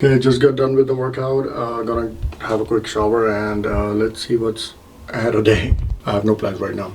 Okay, just got done with the workout. Gonna have a quick shower and let's see what's ahead of the day. I have no plans right now.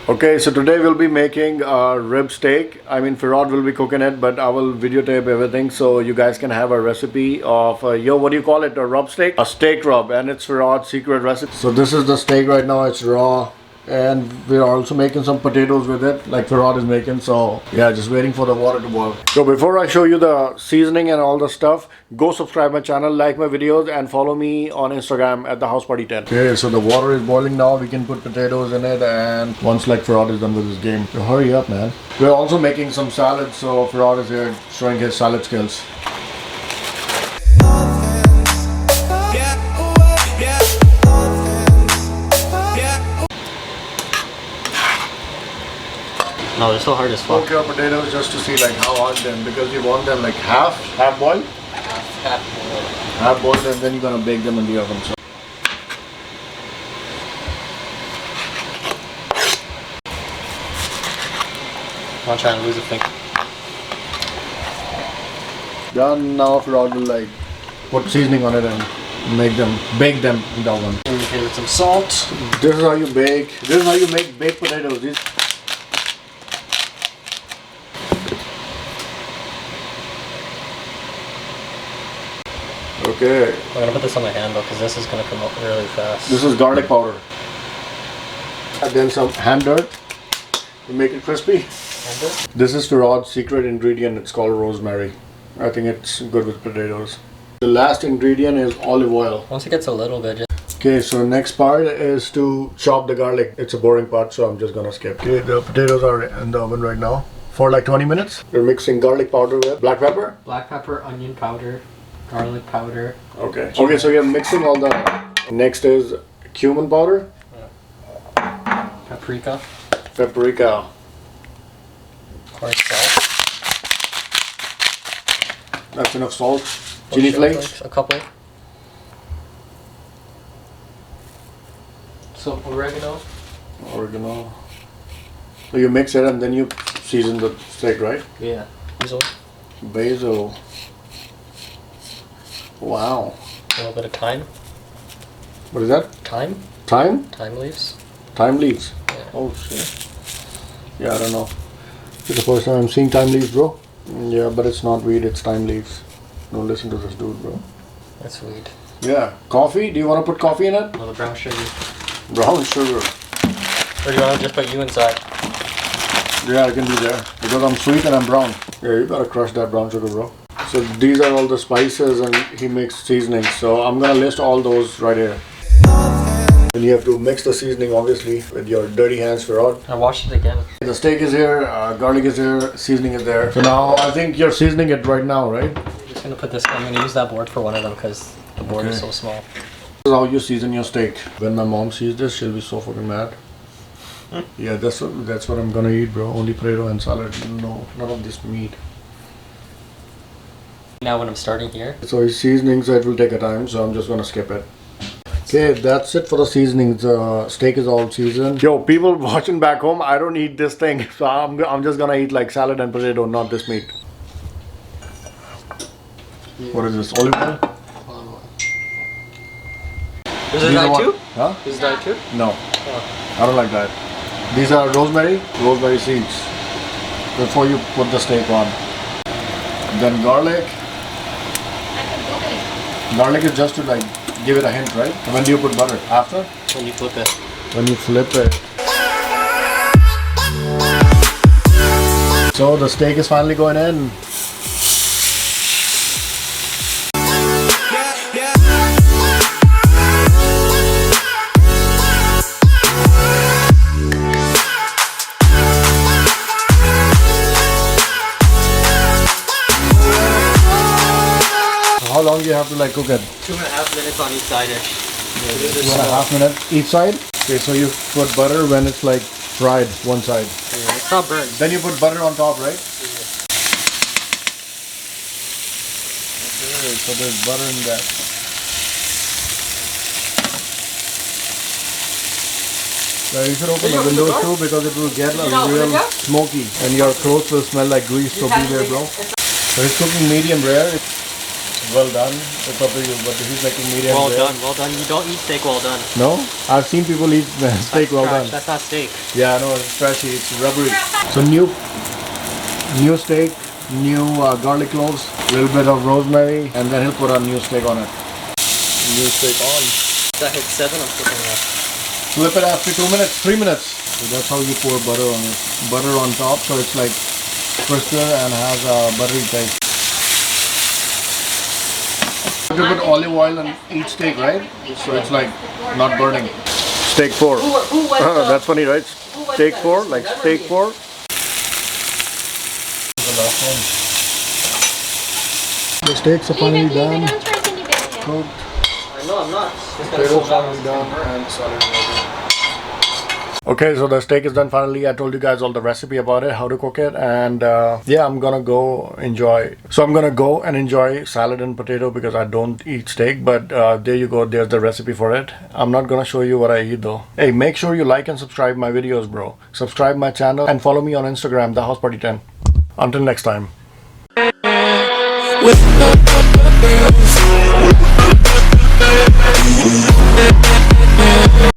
Okay, so today we'll be making a rib steak. I mean, Farad will be cooking it, but I will videotape everything so you guys can have a recipe of what do you call it? A rub steak? A steak rub, and it's Farad's secret recipe. So this is the steak right now. It's raw. And we're also making some potatoes with it, like Farad is making. So yeah, just waiting for the water to boil. So before I show you the seasoning and all the stuff, go subscribe my channel, like my videos, and follow me on Instagram at the HOMESTYLE. Okay, so the water is boiling now. We can put potatoes in it, and once like Farad is done with his game, so hurry up, man. We're also making some salad, so Farad is here showing his salad skills. No, they're so hard as fuck. Cook your potatoes just to see like how hard them, because you want them like half boiled? Half boiled, and then you're gonna bake them in the oven. So. I'm not trying to lose a finger. Done. Now Farad will like put seasoning on it and bake them in the oven. Okay, with some salt. This is how you bake. This is how you make baked potatoes. Okay. I'm gonna put this on my hand though, because this is gonna come out really fast. This is garlic powder. And then some hand dirt to make it crispy. Hand dirt? This is Farad's secret ingredient. It's called rosemary. I think it's good with potatoes. The last ingredient is olive oil. Once it gets a little bit, just... Okay, so next part is to chop the garlic. It's a boring part, so I'm just gonna skip. Okay, the potatoes are in the oven right now for like 20 minutes. We're mixing garlic powder with black pepper. Black pepper, onion powder, garlic powder. Okay. Okay, so you're mixing all the... Next is cumin powder. Paprika. Paprika. Of course, salt. That's enough salt. Chili flakes. A couple. Some oregano. Oregano. So you mix it and then you season the steak, right? Yeah. Basil. Basil. Wow. A little bit of thyme. What is that? Thyme? Thyme? Thyme leaves. Thyme leaves. Yeah. Oh shit. Yeah, I don't know. It's the first time I'm seeing thyme leaves, bro. Yeah, but it's not weed, it's thyme leaves. Don't listen to this dude, bro. That's weed. Yeah. Coffee? Do you want to put coffee in it? No, the brown sugar. Brown sugar. Or do you want to just put you inside? Yeah, I can be there. Because I'm sweet and I'm brown. Yeah, you gotta crush that brown sugar, bro. So these are all the spices and he makes seasonings. So I'm gonna list all those right here. And you have to mix the seasoning obviously with your dirty hands, Farad. I washed it again. The steak is here, garlic is here, seasoning is there. So now I think you're seasoning it right now, right? I'm just gonna put this. I'm gonna use that board for one of them because the board is so small. This is how you season your steak. When my mom sees this, she'll be so fucking mad. Yeah, that's what I'm gonna eat, bro. Only potato and salad. No, none of this meat. Now when I'm starting here. So his seasoning, so it will take a time, so I'm just gonna skip it. Okay, that's it for the seasonings. Steak is all seasoned. Yo, people watching back home, I don't eat this thing. So I'm just gonna eat like salad and potato, not this meat. What is this, olive oil? Is it that too? Huh? Is that too? No, Oh. I don't like that. These are rosemary seeds. Before you put the steak on. Then garlic. Garlic is just to like give it a hint, right? And when do you put butter? After? When you flip it. When you flip it. So the steak is finally going in. How long do you have to like cook it? 2.5 minutes on each side-ish. 2.5 minutes each side? Okay, so you put butter when it's like fried one side. Yeah, it's not burnt. Then you put butter on top, right? Yeah. Okay, so there's butter in that. You should open the windows too because it will get a real smoky and your clothes will smell like grease. So be there, bro. So he's cooking medium rare. It's well done. It's up to you, but he's making medium Well rare. done, well done. You don't eat steak well done. No? I've seen people eat steak well done. That's not steak. Yeah, no, it's trashy. It's rubbery. So new steak, new garlic cloves, a little bit of rosemary, and then he'll put a new steak on it. New steak on. That hit 7, I'm cooking that. Flip it after 2 minutes, 3 minutes. So that's how you pour butter on it. Butter on top, so it's like crisper and has a buttery taste. You have to put olive oil on each steak, right? So it's like not burning. Steak 4. That's funny, right? Steak 4, like steak 4. The last one. The steaks are finally done. Cooked. No, I'm not. Potatoes finally done and salad ready. Okay, so the steak is done finally. I told you guys all the recipe about it, how to cook it, and yeah, I'm gonna go enjoy. So I'm gonna go and enjoy salad and potato because I don't eat steak. But there you go. There's the recipe for it. I'm not gonna show you what I eat though. Hey, make sure you like and subscribe my videos, bro. Subscribe my channel and follow me on Instagram, TheHouseParty10. Until next time.